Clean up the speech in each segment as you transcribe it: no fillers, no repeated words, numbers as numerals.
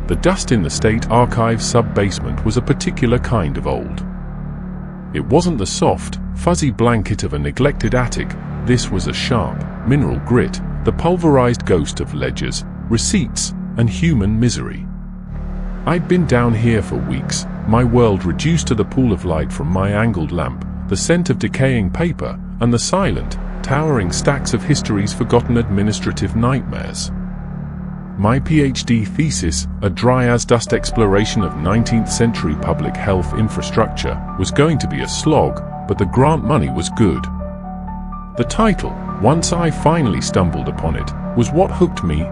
The dust in the State Archives sub-basement was a particular kind of old. It wasn't the soft, fuzzy blanket of a neglected attic. This was a sharp, mineral grit, the pulverized ghost of ledgers, receipts, and human misery. I'd been down here for weeks, my world reduced to the pool of light from my angled lamp, the scent of decaying paper, and the silent, towering stacks of history's forgotten administrative nightmares. My PhD thesis, a dry-as-dust exploration of 19th-century public health infrastructure, was going to be a slog, but the grant money was good. The title, once I finally stumbled upon it, was what hooked me: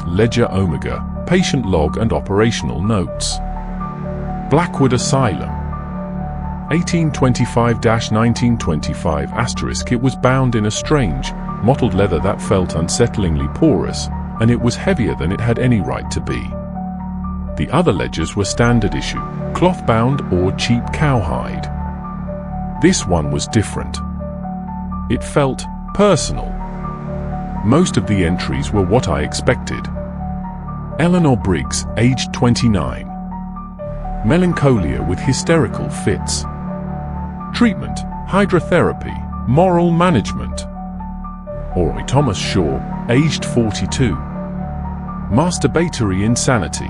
*Ledger Omega, Patient Log and Operational Notes. Blackwood Asylum. 1825-1925 *. It was bound in a strange, mottled leather that felt unsettlingly porous, and it was heavier than it had any right to be. The other ledgers were standard issue, cloth-bound or cheap cowhide. This one was different. It felt personal. Most of the entries were what I expected. Eleanor Briggs, aged 29. Melancholia with hysterical fits. Treatment: hydrotherapy, moral management. Roy Thomas Shaw, aged 42. Masturbatory insanity.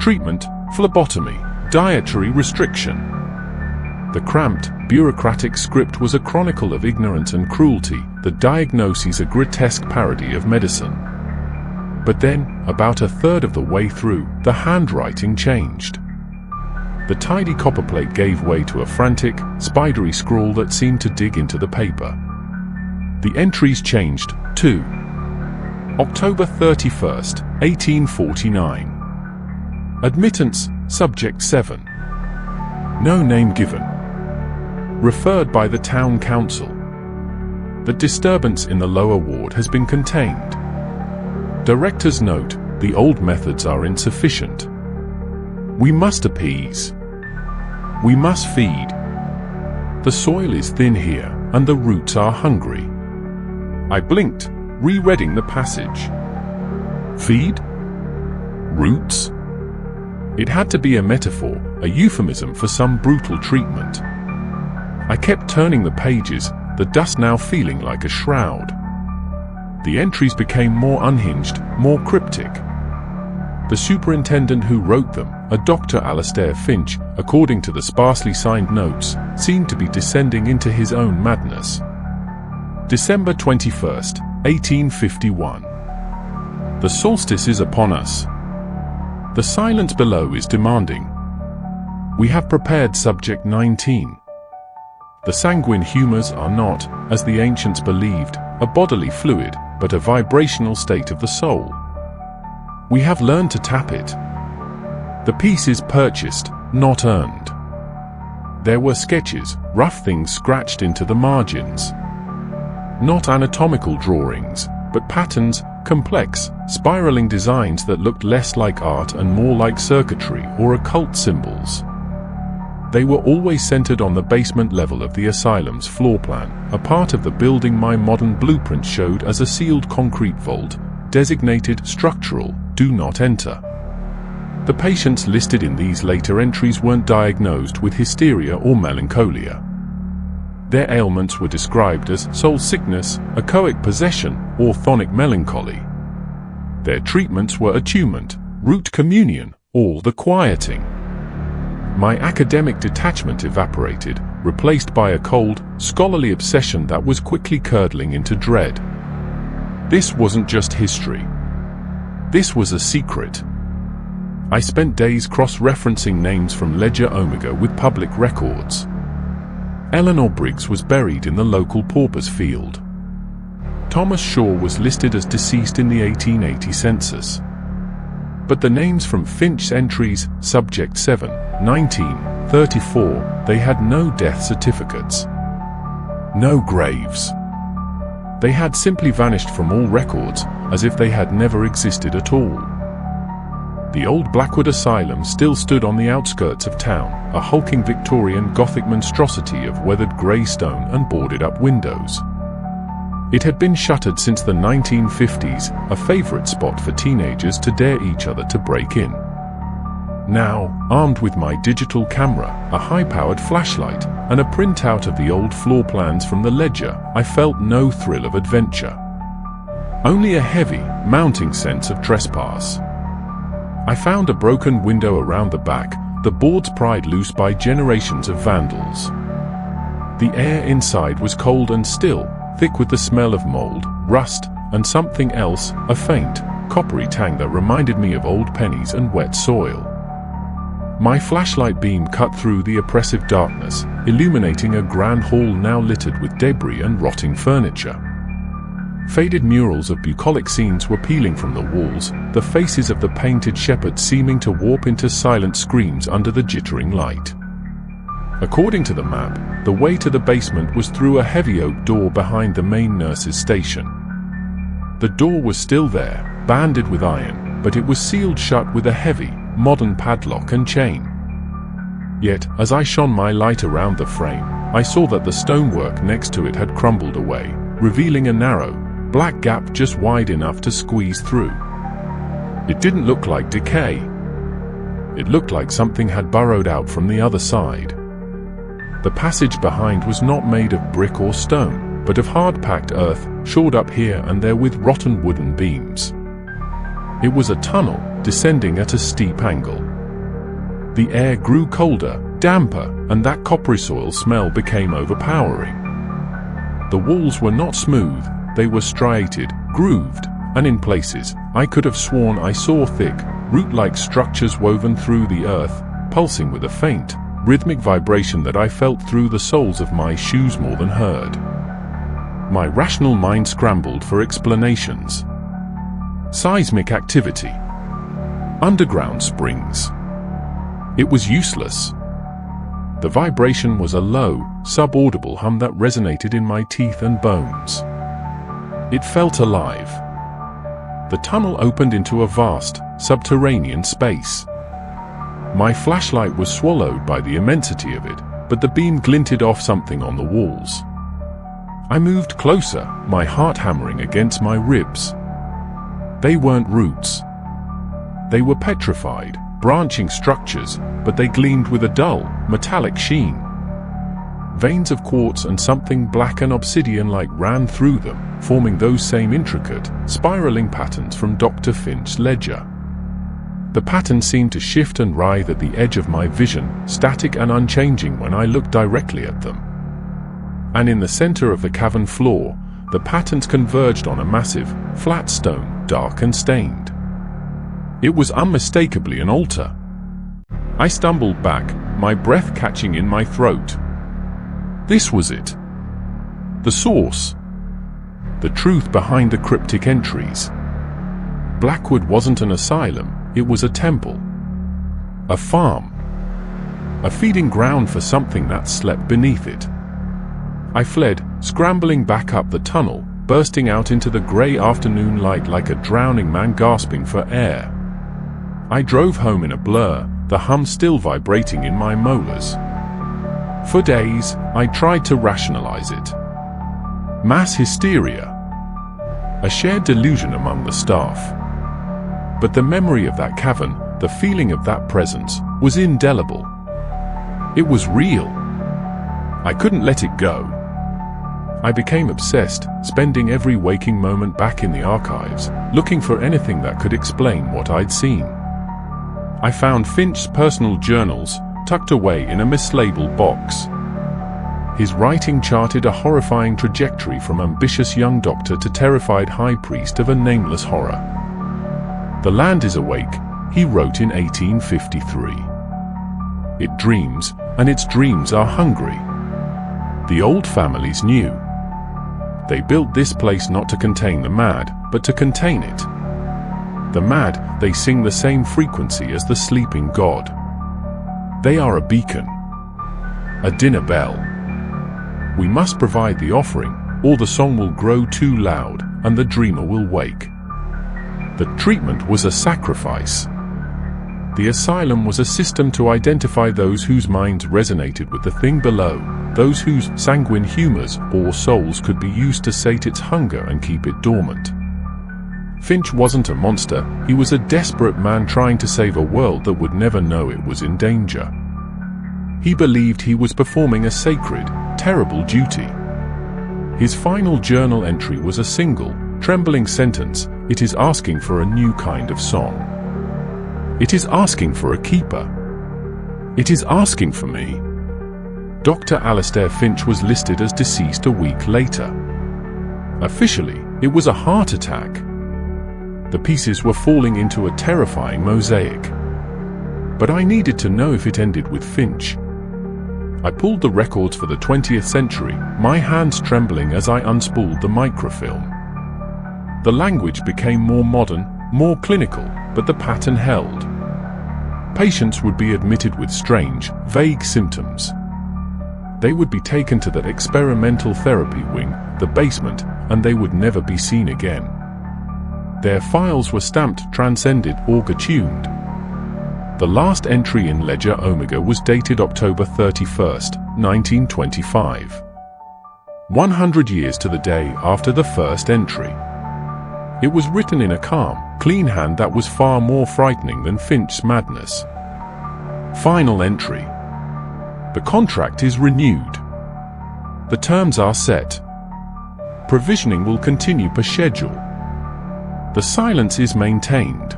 Treatment: phlebotomy, dietary restriction. The cramped, bureaucratic script was a chronicle of ignorance and cruelty, the diagnoses a grotesque parody of medicine. But then, about a third of the way through, the handwriting changed. The tidy copperplate gave way to a frantic, spidery scrawl that seemed to dig into the paper. The entries changed, too. October 31st, 1849. Admittance, Subject 7. No name given. Referred by the town council. The disturbance in the lower ward has been contained. Director's note: the old methods are insufficient. We must appease. We must feed. The soil is thin here, and the roots are hungry. I blinked, rereading the passage. Feed? Roots? It had to be a metaphor, a euphemism for some brutal treatment. I kept turning the pages, the dust now feeling like a shroud. The entries became more unhinged, more cryptic. The superintendent who wrote them, a Dr. Alastair Finch, according to the sparsely signed notes, seemed to be descending into his own madness. December 21st, 1851. The solstice is upon us. The silence below is demanding. We have prepared Subject 19. The sanguine humours are not, as the ancients believed, a bodily fluid, but a vibrational state of the soul. We have learned to tap it. The piece is purchased, not earned. There were sketches, rough things scratched into the margins. Not anatomical drawings, but patterns, complex, spiraling designs that looked less like art and more like circuitry or occult symbols. They were always centered on the basement level of the asylum's floor plan, a part of the building my modern blueprint showed as a sealed concrete vault, designated structural, do not enter. The patients listed in these later entries weren't diagnosed with hysteria or melancholia. Their ailments were described as soul sickness, echoic possession, or chthonic melancholy. Their treatments were attunement, root communion, or the quieting. My academic detachment evaporated, replaced by a cold, scholarly obsession that was quickly curdling into dread. This wasn't just history. This was a secret. I spent days cross-referencing names from Ledger Omega with public records. Eleanor Briggs was buried in the local paupers' field. Thomas Shaw was listed as deceased in the 1880 census. But the names from Finch's entries, Subject 7, 1934, they had no death certificates. No graves. They had simply vanished from all records, as if they had never existed at all. The old Blackwood Asylum still stood on the outskirts of town, a hulking Victorian Gothic monstrosity of weathered grey stone and boarded-up windows. It had been shuttered since the 1950s, a favorite spot for teenagers to dare each other to break in. Now, armed with my digital camera, a high-powered flashlight, and a printout of the old floor plans from the ledger, I felt no thrill of adventure. Only a heavy, mounting sense of trespass. I found a broken window around the back, the boards pried loose by generations of vandals. The air inside was cold and still, thick with the smell of mold, rust, and something else, a faint, coppery tang that reminded me of old pennies and wet soil. My flashlight beam cut through the oppressive darkness, illuminating a grand hall now littered with debris and rotting furniture. Faded murals of bucolic scenes were peeling from the walls, the faces of the painted shepherds seeming to warp into silent screams under the jittering light. According to the map, the way to the basement was through a heavy oak door behind the main nurse's station. The door was still there, banded with iron, but it was sealed shut with a heavy, modern padlock and chain. Yet, as I shone my light around the frame, I saw that the stonework next to it had crumbled away, revealing a narrow, black gap just wide enough to squeeze through. It didn't look like decay. It looked like something had burrowed out from the other side. The passage behind was not made of brick or stone, but of hard-packed earth, shored up here and there with rotten wooden beams. It was a tunnel, descending at a steep angle. The air grew colder, damper, and that coppery soil smell became overpowering. The walls were not smooth, they were striated, grooved, and in places, I could have sworn I saw thick, root-like structures woven through the earth, pulsing with a faint, rhythmic vibration that I felt through the soles of my shoes more than heard. My rational mind scrambled for explanations. Seismic activity. Underground springs. It was useless. The vibration was a low, subaudible hum that resonated in my teeth and bones. It felt alive. The tunnel opened into a vast, subterranean space. My flashlight was swallowed by the immensity of it, but the beam glinted off something on the walls. I moved closer, my heart hammering against my ribs. They weren't roots. They were petrified, branching structures, but they gleamed with a dull, metallic sheen. Veins of quartz and something black and obsidian-like ran through them, forming those same intricate, spiraling patterns from Dr. Finch's ledger. The pattern seemed to shift and writhe at the edge of my vision, static and unchanging when I looked directly at them. And in the center of the cavern floor, the patterns converged on a massive, flat stone, dark and stained. It was unmistakably an altar. I stumbled back, my breath catching in my throat. This was it. The source. The truth behind the cryptic entries. Blackwood wasn't an asylum, it was a temple. A farm. A feeding ground for something that slept beneath it. I fled, scrambling back up the tunnel, bursting out into the grey afternoon light like a drowning man gasping for air. I drove home in a blur, the hum still vibrating in my molars. For days, I tried to rationalize it. Mass hysteria. A shared delusion among the staff. But the memory of that cavern, the feeling of that presence, was indelible. It was real. I couldn't let it go. I became obsessed, spending every waking moment back in the archives, looking for anything that could explain what I'd seen. I found Finch's personal journals, tucked away in a mislabeled box. His writing charted a horrifying trajectory from ambitious young doctor to terrified high priest of a nameless horror. "The land is awake," he wrote in 1853. "It dreams, and its dreams are hungry." The old families knew. They built this place not to contain the mad, but to contain it. The mad, they sing the same frequency as the sleeping god. They are a beacon. A dinner bell. We must provide the offering, or the song will grow too loud, and the dreamer will wake. The treatment was a sacrifice. The asylum was a system to identify those whose minds resonated with the thing below, those whose sanguine humors or souls could be used to sate its hunger and keep it dormant. Finch wasn't a monster, he was a desperate man trying to save a world that would never know it was in danger. He believed he was performing a sacred, terrible duty. His final journal entry was a single, trembling sentence: "It is asking for a new kind of song. It is asking for a keeper. It is asking for me." Dr. Alastair Finch was listed as deceased a week later. Officially, it was a heart attack. The pieces were falling into a terrifying mosaic. But I needed to know if it ended with Finch. I pulled the records for the 20th century, my hands trembling as I unspooled the microfilm. The language became more modern, more clinical, but the pattern held. Patients would be admitted with strange, vague symptoms. They would be taken to that experimental therapy wing, the basement, and they would never be seen again. Their files were stamped, transcended, Auger-tuned. The last entry in Ledger Omega was dated October 31st, 1925. 100 years to the day after the first entry. It was written in a calm, clean hand that was far more frightening than Finch's madness. Final entry. The contract is renewed. The terms are set. Provisioning will continue per schedule. The silence is maintained.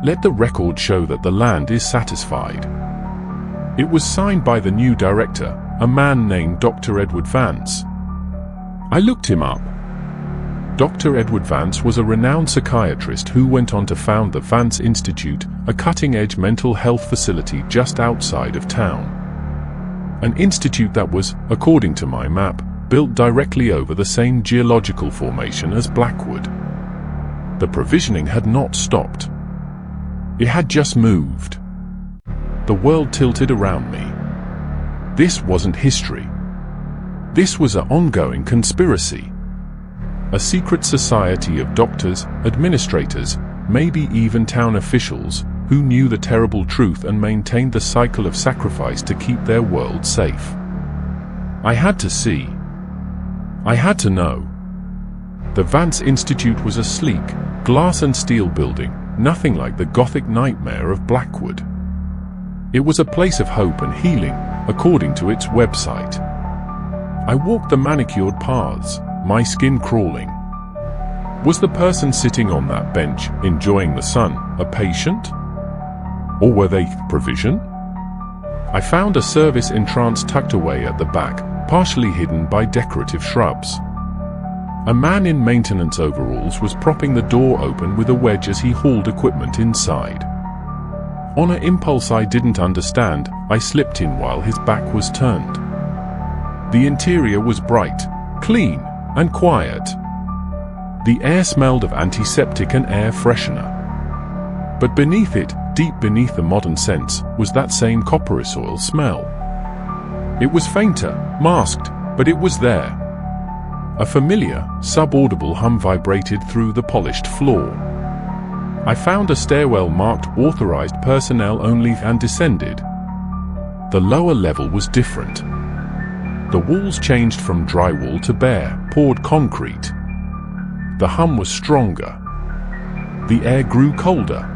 Let the record show that the land is satisfied. It was signed by the new director, a man named Dr. Edward Vance. I looked him up. Dr. Edward Vance was a renowned psychiatrist who went on to found the Vance Institute, a cutting-edge mental health facility just outside of town. An institute that was, according to my map, built directly over the same geological formation as Blackwood. The provisioning had not stopped. It had just moved. The world tilted around me. This wasn't history. This was an ongoing conspiracy. A secret society of doctors, administrators, maybe even town officials, who knew the terrible truth and maintained the cycle of sacrifice to keep their world safe. I had to see. I had to know. The Vance Institute was a sleek, glass and steel building, nothing like the Gothic nightmare of Blackwood. It was a place of hope and healing, according to its website. I walked the manicured paths, my skin crawling. Was the person sitting on that bench, enjoying the sun, a patient? Or were they provision? I found a service entrance tucked away at the back, partially hidden by decorative shrubs. A man in maintenance overalls was propping the door open with a wedge as he hauled equipment inside. On an impulse I didn't understand, I slipped in while his back was turned. The interior was bright, clean, and quiet. The air smelled of antiseptic and air freshener. But beneath it, deep beneath the modern scents, was that same coppery oil smell. It was fainter, masked, but it was there. A familiar, subaudible hum vibrated through the polished floor. I found a stairwell marked authorized personnel only and descended. The lower level was different. The walls changed from drywall to bare, poured concrete. The hum was stronger. The air grew colder.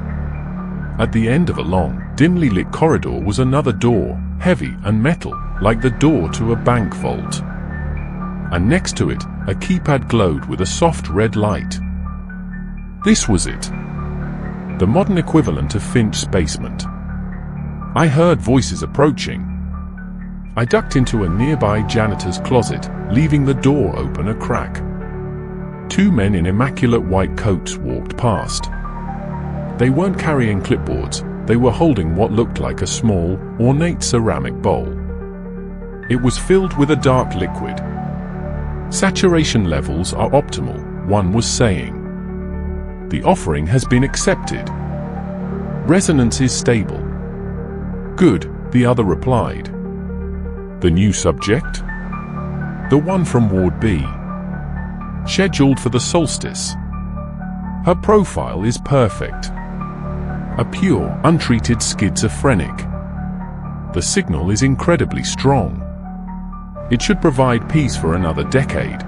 At the end of a long, dimly lit corridor was another door, heavy and metal, like the door to a bank vault. And next to it, a keypad glowed with a soft red light. This was it. The modern equivalent of Finch's basement. I heard voices approaching. I ducked into a nearby janitor's closet, leaving the door open a crack. Two men in immaculate white coats walked past. They weren't carrying clipboards, they were holding what looked like a small, ornate ceramic bowl. It was filled with a dark liquid. Saturation levels are optimal, one was saying. The offering has been accepted. Resonance is stable. Good, the other replied. The new subject? The one from Ward B. Scheduled for the solstice. Her profile is perfect. A pure, untreated schizophrenic. The signal is incredibly strong. It should provide peace for another decade.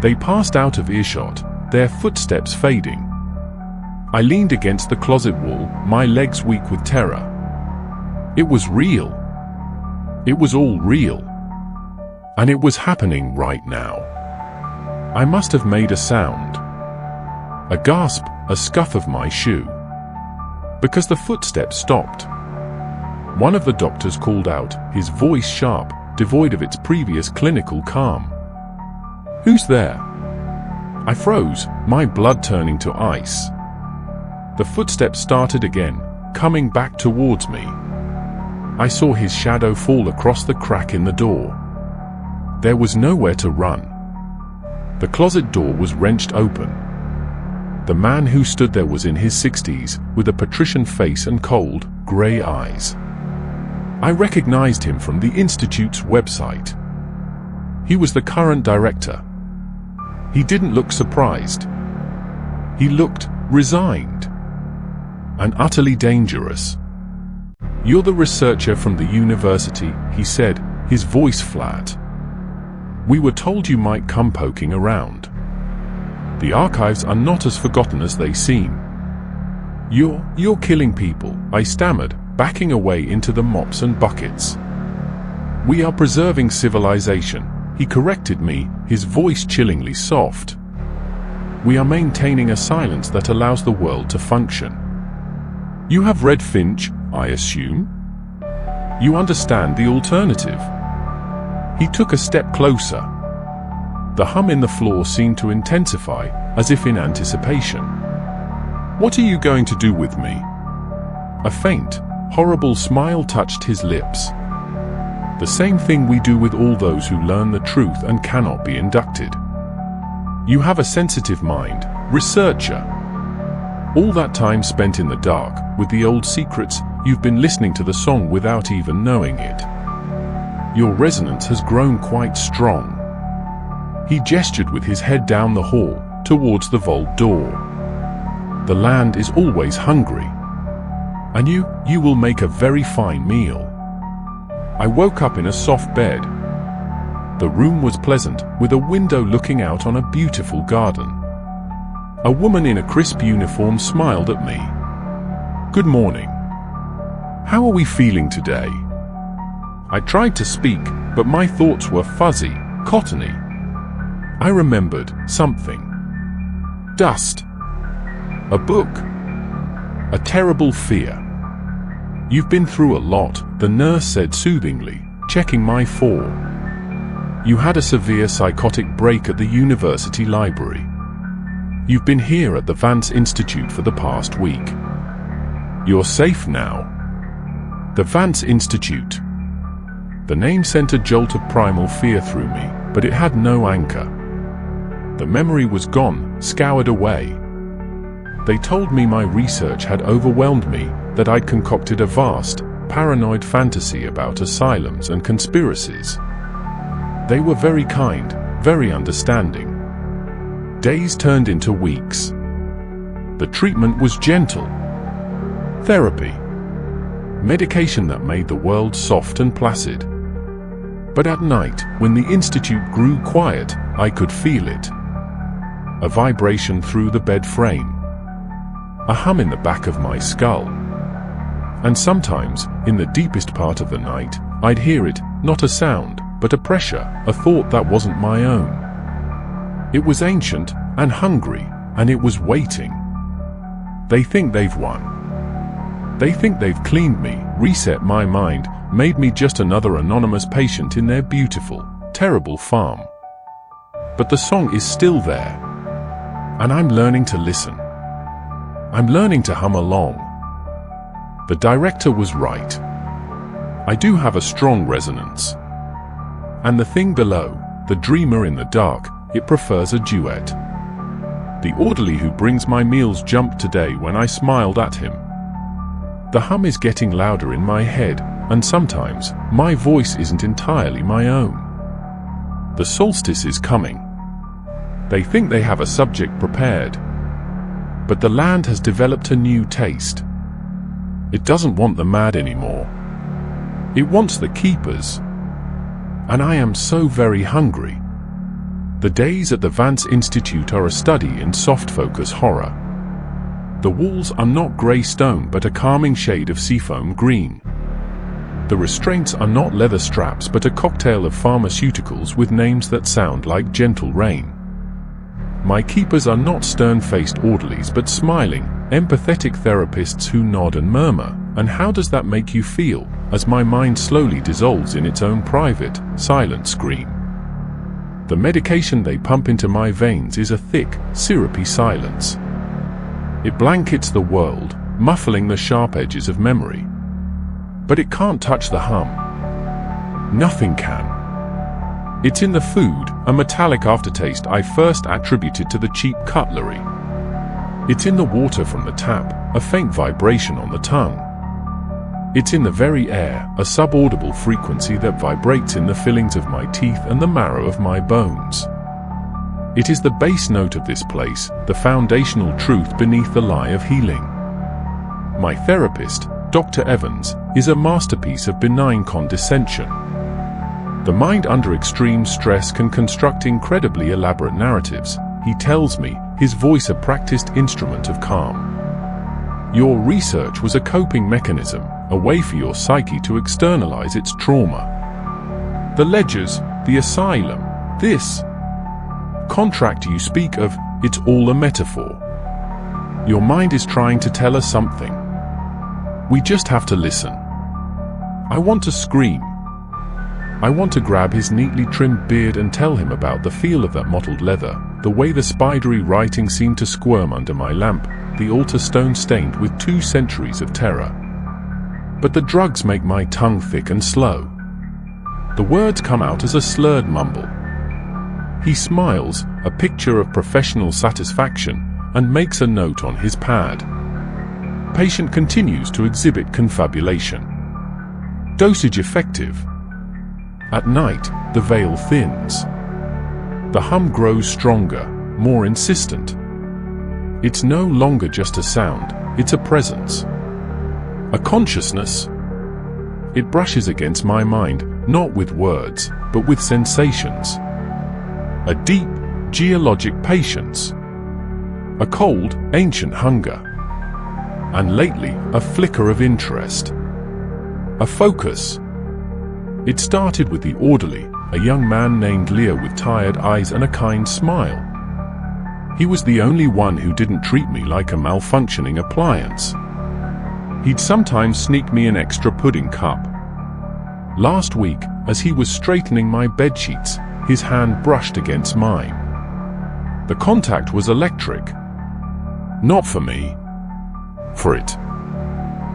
They passed out of earshot, their footsteps fading. I leaned against the closet wall, my legs weak with terror. It was real. It was all real. And it was happening right now. I must have made a sound. A gasp, a scuff of my shoe. Because the footsteps stopped. One of the doctors called out, his voice sharp, devoid of its previous clinical calm. "Who's there?" I froze, my blood turning to ice. The footsteps started again, coming back towards me. I saw his shadow fall across the crack in the door. There was nowhere to run. The closet door was wrenched open. The man who stood there was in his 60s, with a patrician face and cold, grey eyes. I recognized him from the Institute's website. He was the current director. He didn't look surprised. He looked resigned. And utterly dangerous. "You're the researcher from the university," he said, his voice flat. "We were told you might come poking around. The archives are not as forgotten as they seem." You're killing people," I stammered, backing away into the mops and buckets. "We are preserving civilization," he corrected me, his voice chillingly soft. "We are maintaining a silence that allows the world to function. You have read Finch, I assume? You understand the alternative." He took a step closer. The hum in the floor seemed to intensify, as if in anticipation. "What are you going to do with me?" A faint, horrible smile touched his lips. "The same thing we do with all those who learn the truth and cannot be inducted. You have a sensitive mind, researcher. All that time spent in the dark, with the old secrets, you've been listening to the song without even knowing it. Your resonance has grown quite strong." He gestured with his head down the hall, towards the vault door. "The land is always hungry. And you will make a very fine meal." I woke up in a soft bed. The room was pleasant, with a window looking out on a beautiful garden. A woman in a crisp uniform smiled at me. "Good morning. How are we feeling today?" I tried to speak, but my thoughts were fuzzy, cottony. I remembered something. Dust. A book. A terrible fear. "You've been through a lot," the nurse said soothingly, checking my fall. "You had a severe psychotic break at the university library. You've been here at the Vance Institute for the past week. You're safe now." The Vance Institute. The name sent a jolt of primal fear through me, but it had no anchor. The memory was gone, scoured away. They told me my research had overwhelmed me, that I'd concocted a vast, paranoid fantasy about asylums and conspiracies. They were very kind, very understanding. Days turned into weeks. The treatment was gentle. Therapy. Medication that made the world soft and placid. But at night, when the institute grew quiet, I could feel it. A vibration through the bed frame. A hum in the back of my skull. And sometimes, in the deepest part of the night, I'd hear it, not a sound, but a pressure, a thought that wasn't my own. It was ancient, and hungry, and it was waiting. They think they've won. They think they've cleaned me, reset my mind, made me just another anonymous patient in their beautiful, terrible farm. But the song is still there. And I'm learning to listen. I'm learning to hum along. The director was right. I do have a strong resonance. And the thing below, the dreamer in the dark, it prefers a duet. The orderly who brings my meals jumped today when I smiled at him. The hum is getting louder in my head, and sometimes, my voice isn't entirely my own. The solstice is coming. They think they have a subject prepared. But the land has developed a new taste. It doesn't want the mad anymore. It wants the keepers. and I am so very hungry. The days at the Vance Institute are a study in soft-focus horror. The walls are not grey stone but a calming shade of seafoam green. The restraints are not leather straps but a cocktail of pharmaceuticals with names that sound like gentle rain. My keepers are not stern-faced orderlies but smiling, empathetic therapists who nod and murmur. And how does that make you feel, as my mind slowly dissolves in its own private, silent scream? The medication they pump into my veins is a thick, syrupy silence. It blankets the world, muffling the sharp edges of memory. But it can't touch the hum. Nothing can. It's in the food, a metallic aftertaste I first attributed to the cheap cutlery. It's in the water from the tap, a faint vibration on the tongue. It's in the very air, a subaudible frequency that vibrates in the fillings of my teeth and the marrow of my bones. It is the base note of this place, the foundational truth beneath the lie of healing. My therapist, Dr. Evans, is a masterpiece of benign condescension. The mind under extreme stress can construct incredibly elaborate narratives, he tells me, his voice a practiced instrument of calm. Your research was a coping mechanism, a way for your psyche to externalize its trauma. The ledgers, the asylum, this contract you speak of, it's all a metaphor. Your mind is trying to tell us something. We just have to listen. I want to scream. I want to grab his neatly trimmed beard and tell him about the feel of that mottled leather, the way the spidery writing seemed to squirm under my lamp, the altar stone stained with 2 centuries of terror. But the drugs make my tongue thick and slow. The words come out as a slurred mumble. He smiles, a picture of professional satisfaction, and makes a note on his pad. Patient continues to exhibit confabulation. Dosage effective. At night, the veil thins. The hum grows stronger, more insistent. It's no longer just a sound, it's a presence. A consciousness. It brushes against my mind, not with words, but with sensations. A deep, geologic patience. A cold, ancient hunger. And lately, a flicker of interest. A focus. It started with the orderly, a young man named Leo with tired eyes and a kind smile. He was the only one who didn't treat me like a malfunctioning appliance. He'd sometimes sneak me an extra pudding cup. Last week, as he was straightening my bedsheets, his hand brushed against mine. The contact was electric. Not for me. For it.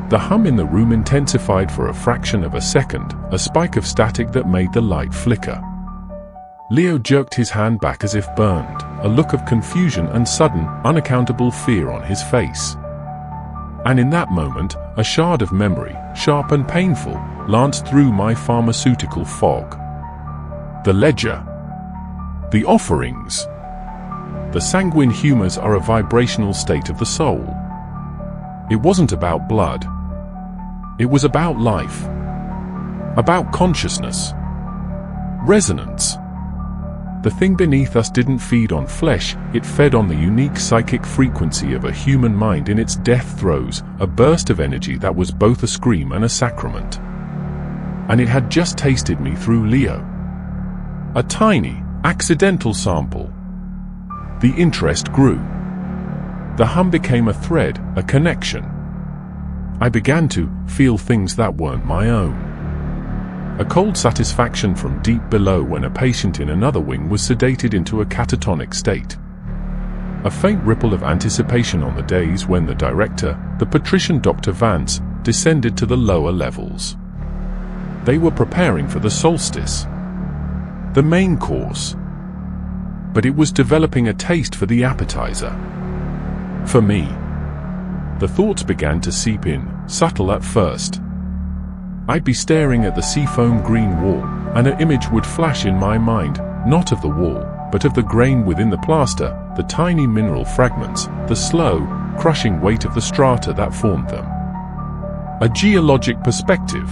The hum in the room intensified for a fraction of a second, a spike of static that made the light flicker. Leo jerked his hand back as if burned, a look of confusion and sudden, unaccountable fear on his face. And in that moment, a shard of memory, sharp and painful, lanced through my pharmaceutical fog. The ledger. The offerings. The sanguine humors are a vibrational state of the soul. It wasn't about blood. It was about life. About consciousness. Resonance. The thing beneath us didn't feed on flesh, it fed on the unique psychic frequency of a human mind in its death throes, a burst of energy that was both a scream and a sacrament. And it had just tasted me through Leo. A tiny, accidental sample. The interest grew. The hum became a thread, a connection. I began to feel things that weren't my own. A cold satisfaction from deep below when a patient in another wing was sedated into a catatonic state. A faint ripple of anticipation on the days when the director, the patrician Dr. Vance, descended to the lower levels. They were preparing for the solstice. The main course. But it was developing a taste for the appetizer. For me. The thoughts began to seep in, subtle at first. I'd be staring at the seafoam green wall, and an image would flash in my mind, not of the wall, but of the grain within the plaster, the tiny mineral fragments, the slow, crushing weight of the strata that formed them. A geologic perspective.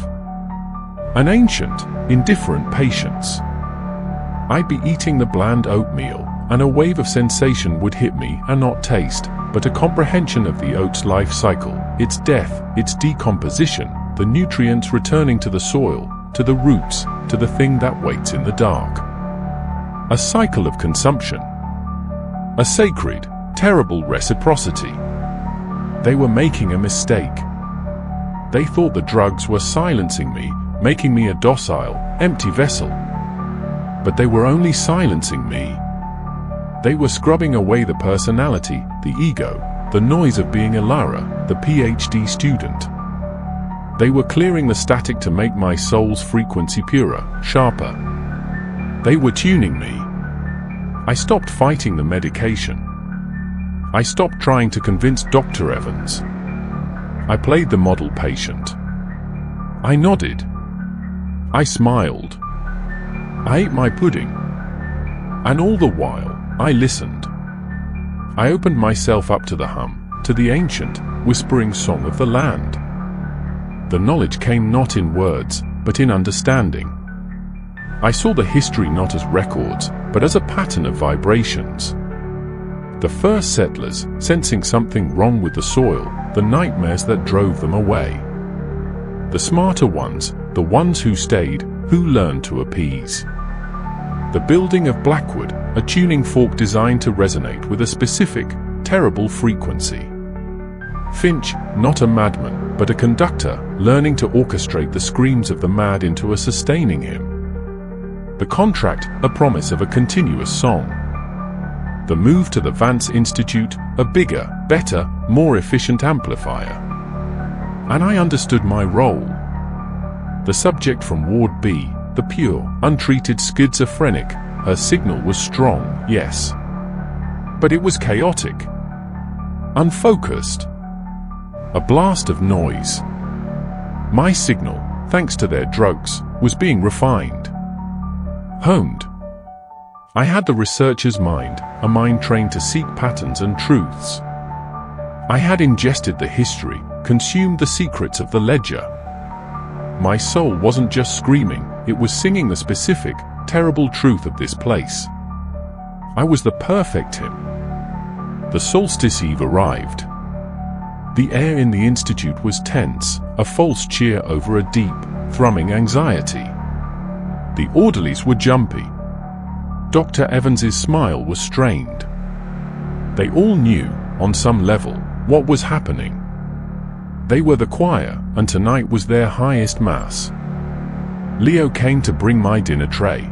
An ancient, indifferent patience. I'd be eating the bland oatmeal, and a wave of sensation would hit me, and not taste, but a comprehension of the oat's life cycle, its death, its decomposition, the nutrients returning to the soil, to the roots, to the thing that waits in the dark. A cycle of consumption. A sacred, terrible reciprocity. They were making a mistake. They thought the drugs were silencing me, making me a docile, empty vessel. But they were only silencing me. They were scrubbing away the personality, the ego, the noise of being a Lara, the PhD student. They were clearing the static to make my soul's frequency purer, sharper. They were tuning me. I stopped fighting the medication. I stopped trying to convince Dr. Evans. I played the model patient. I nodded. I smiled. I ate my pudding. And all the while, I listened. I opened myself up to the hum, to the ancient, whispering song of the land. The knowledge came not in words, but in understanding. I saw the history not as records, but as a pattern of vibrations. The first settlers, sensing something wrong with the soil, the nightmares that drove them away. The smarter ones, the ones who stayed, who learned to appease. The building of Blackwood, a tuning fork designed to resonate with a specific, terrible frequency. Finch, not a madman, but a conductor, learning to orchestrate the screams of the mad into a sustaining hymn. The contract, a promise of a continuous song. The move to the Vance Institute, a bigger, better, more efficient amplifier. And I understood my role. The subject from Ward B, the pure, untreated schizophrenic, her signal was strong, yes. But it was chaotic. Unfocused. A blast of noise. My signal, thanks to their drugs, was being refined. Honed. I had the researcher's mind, a mind trained to seek patterns and truths. I had ingested the history, consumed the secrets of the ledger. My soul wasn't just screaming, it was singing the specific, terrible truth of this place. I was the perfect hymn. The solstice eve arrived. The air in the institute was tense, a false cheer over a deep, thrumming anxiety. The orderlies were jumpy. Dr. Evans's smile was strained. They all knew, on some level, what was happening. They were the choir, and tonight was their highest mass. Leo came to bring my dinner tray.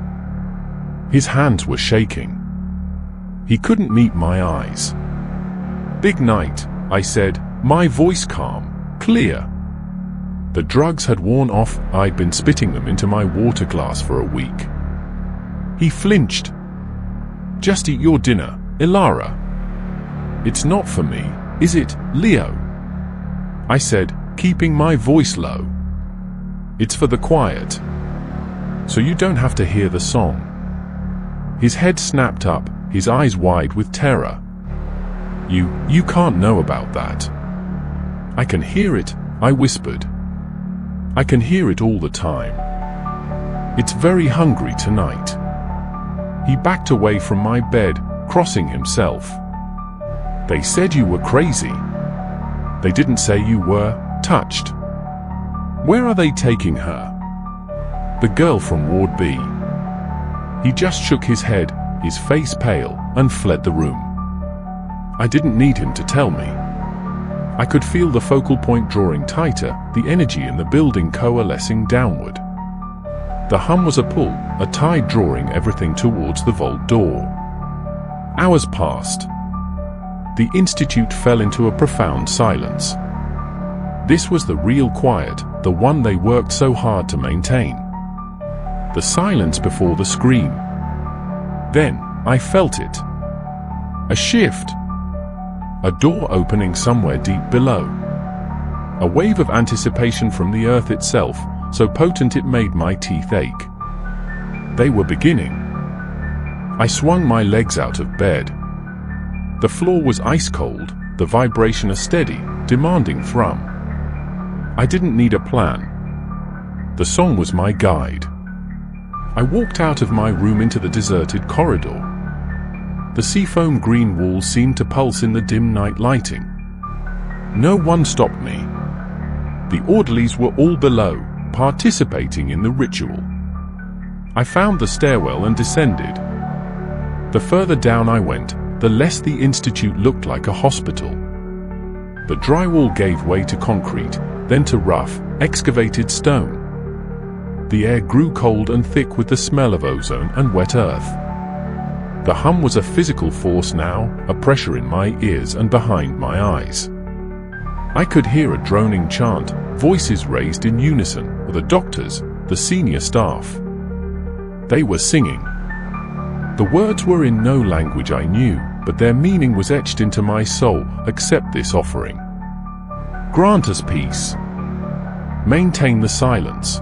His hands were shaking. He couldn't meet my eyes. "Big night," I said, my voice calm, clear. The drugs had worn off, I'd been spitting them into my water glass for a week. He flinched. "Just eat your dinner, Ilara." "It's not for me, is it, Leo?" I said, keeping my voice low. "It's for the quiet. So you don't have to hear the song." His head snapped up, his eyes wide with terror. You can't know about that." "I can hear it," I whispered. "I can hear it all the time. It's very hungry tonight." He backed away from my bed, crossing himself. "They said you were crazy. They didn't say you were touched. Where are they taking her?" "The girl from Ward B." He just shook his head, his face pale, and fled the room. I didn't need him to tell me. I could feel the focal point drawing tighter, the energy in the building coalescing downward. The hum was a pull, a tide drawing everything towards the vault door. Hours passed. The institute fell into a profound silence. This was the real quiet, the one they worked so hard to maintain. The silence before the scream. Then, I felt it. A shift. A door opening somewhere deep below. A wave of anticipation from the earth itself, so potent it made my teeth ache. They were beginning. I swung my legs out of bed. The floor was ice cold, the vibration a steady, demanding thrum. I didn't need a plan. The song was my guide. I walked out of my room into the deserted corridor. The seafoam green walls seemed to pulse in the dim night lighting. No one stopped me. The orderlies were all below, participating in the ritual. I found the stairwell and descended. The further down I went, the less the institute looked like a hospital. The drywall gave way to concrete, then to rough, excavated stone. The air grew cold and thick with the smell of ozone and wet earth. The hum was a physical force now, a pressure in my ears and behind my eyes. I could hear a droning chant, voices raised in unison, with the doctors, the senior staff. They were singing. The words were in no language I knew, but their meaning was etched into my soul. Accept this offering. Grant us peace. Maintain the silence.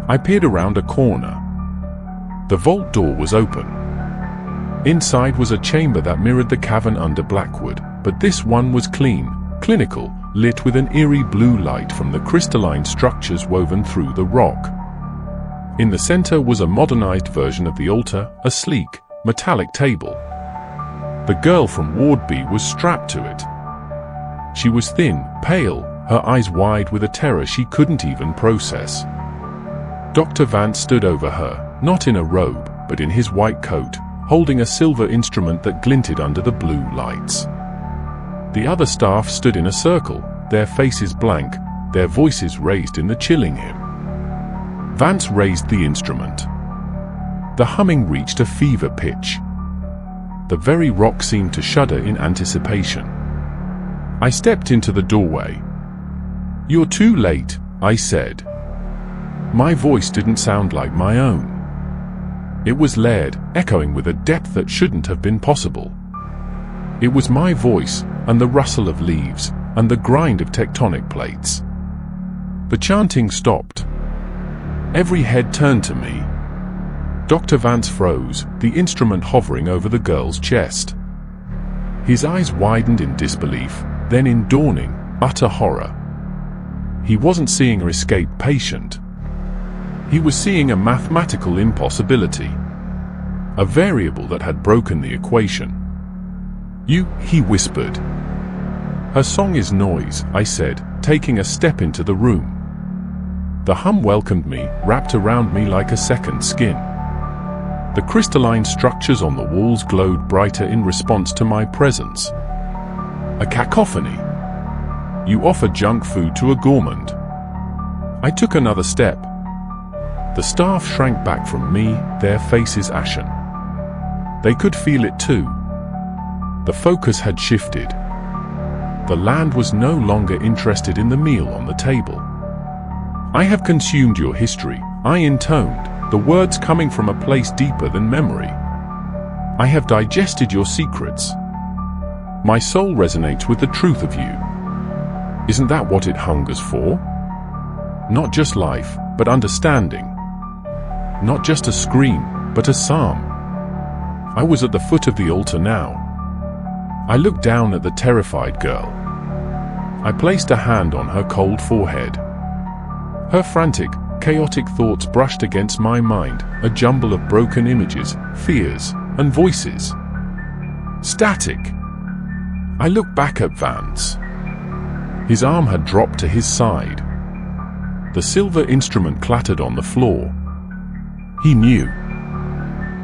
I peered around a corner. The vault door was open. Inside was a chamber that mirrored the cavern under Blackwood, but this one was clean, clinical, lit with an eerie blue light from the crystalline structures woven through the rock. In the center was a modernized version of the altar, a sleek, metallic table. The girl from Ward B was strapped to it. She was thin, pale, her eyes wide with a terror she couldn't even process. Dr. Vance stood over her, not in a robe, but in his white coat, holding a silver instrument that glinted under the blue lights. The other staff stood in a circle, their faces blank, their voices raised in the chilling hymn. Vance raised the instrument. The humming reached a fever pitch. The very rock seemed to shudder in anticipation. I stepped into the doorway. "You're too late," I said. My voice didn't sound like my own. It was layered, echoing with a depth that shouldn't have been possible. It was my voice, and the rustle of leaves, and the grind of tectonic plates. The chanting stopped. Every head turned to me. Dr. Vance froze, the instrument hovering over the girl's chest. His eyes widened in disbelief, then in dawning, utter horror. He wasn't seeing her escaped patient. He was seeing a mathematical impossibility. A variable that had broken the equation. He whispered. "Her song is noise," I said, taking a step into the room. The hum welcomed me, wrapped around me like a second skin. The crystalline structures on the walls glowed brighter in response to my presence. A cacophony. You offer junk food to a gourmand. I took another step. The staff shrank back from me, their faces ashen. They could feel it too. The focus had shifted. The land was no longer interested in the meal on the table. "I have consumed your history," I intoned, the words coming from a place deeper than memory. "I have digested your secrets. My soul resonates with the truth of you. Isn't that what it hungers for? Not just life, but understanding. Not just a scream, but a psalm." I was at the foot of the altar now. I looked down at the terrified girl. I placed a hand on her cold forehead. Her frantic, chaotic thoughts brushed against my mind, a jumble of broken images, fears, and voices. Static. I looked back at Vance. His arm had dropped to his side. The silver instrument clattered on the floor. He knew.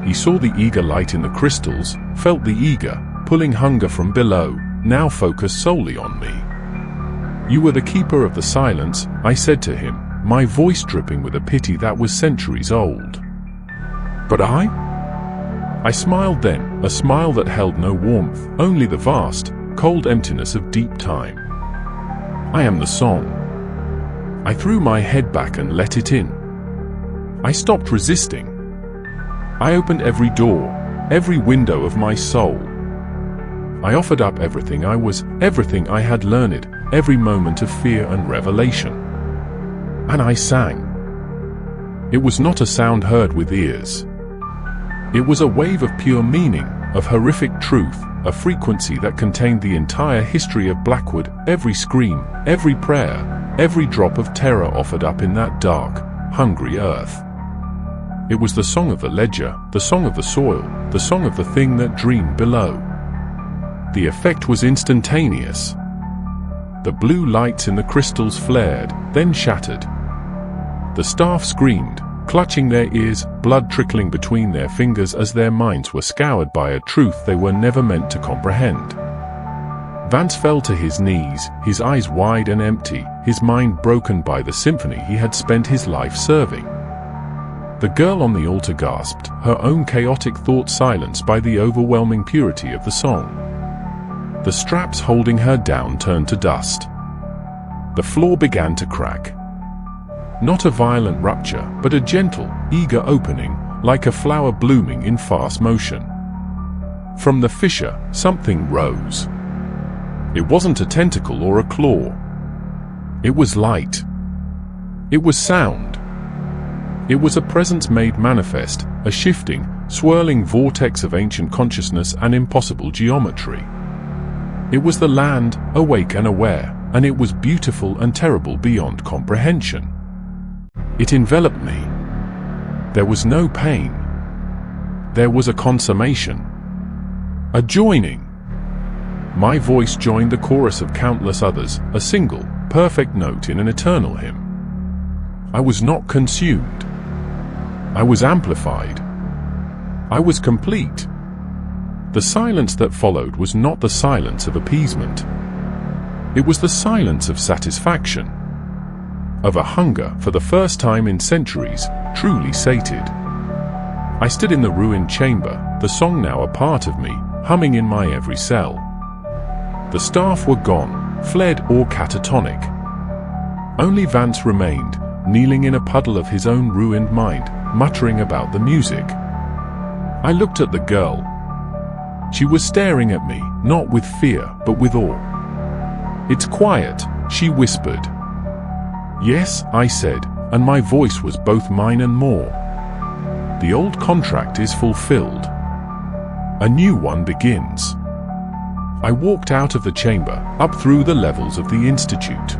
He saw the eager light in the crystals, felt the eager, pulling hunger from below, now focused solely on me. "You were the keeper of the silence," I said to him, my voice dripping with a pity that was centuries old. "But I smiled then, a smile that held no warmth, only the vast, cold emptiness of deep time. "I am the song." I threw my head back and let it in. I stopped resisting. I opened every door, every window of my soul. I offered up everything I was, everything I had learned, every moment of fear and revelation. And I sang. It was not a sound heard with ears. It was a wave of pure meaning, of horrific truth, a frequency that contained the entire history of Blackwood, every scream, every prayer, every drop of terror offered up in that dark, hungry earth. It was the song of the ledger, the song of the soil, the song of the thing that dreamed below. The effect was instantaneous. The blue lights in the crystals flared, then shattered. The staff screamed, clutching their ears, blood trickling between their fingers as their minds were scoured by a truth they were never meant to comprehend. Vance fell to his knees, his eyes wide and empty, his mind broken by the symphony he had spent his life serving. The girl on the altar gasped, her own chaotic thoughts silenced by the overwhelming purity of the song. The straps holding her down turned to dust. The floor began to crack. Not a violent rupture, but a gentle, eager opening, like a flower blooming in fast motion. From the fissure, something rose. It wasn't a tentacle or a claw. It was light. It was sound. It was a presence made manifest, a shifting, swirling vortex of ancient consciousness and impossible geometry. It was the land, awake and aware, and it was beautiful and terrible beyond comprehension. It enveloped me. There was no pain. There was a consummation. A joining. My voice joined the chorus of countless others, a single, perfect note in an eternal hymn. I was not consumed. I was amplified. I was complete. The silence that followed was not the silence of appeasement. It was the silence of satisfaction, of a hunger for the first time in centuries, truly sated. I stood in the ruined chamber, the song now a part of me, humming in my every cell. The staff were gone, fled or catatonic. Only Vance remained, kneeling in a puddle of his own ruined mind, muttering about the music. I looked at the girl. She was staring at me, not with fear, but with awe. "It's quiet," she whispered. "Yes," I said, and my voice was both mine and more. "The old contract is fulfilled. A new one begins." I walked out of the chamber, up through the levels of the institute.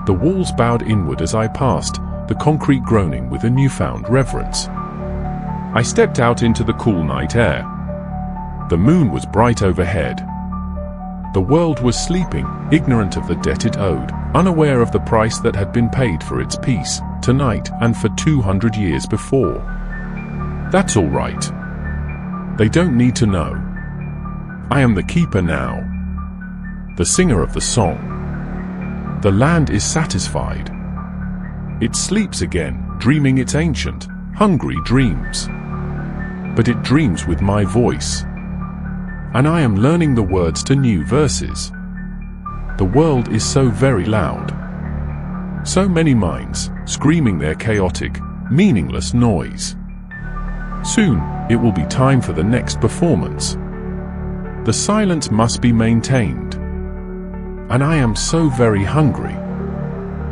The walls bowed inward as I passed, the concrete groaning with a newfound reverence. I stepped out into the cool night air. The moon was bright overhead. The world was sleeping, ignorant of the debt it owed, unaware of the price that had been paid for its peace, tonight and for 200 years before. That's all right. They don't need to know. I am the keeper now, the singer of the song. The land is satisfied. It sleeps again, dreaming its ancient, hungry dreams. But it dreams with my voice. And I am learning the words to new verses. The world is so very loud. So many minds, screaming their chaotic, meaningless noise. Soon, it will be time for the next performance. The silence must be maintained. And I am so very hungry.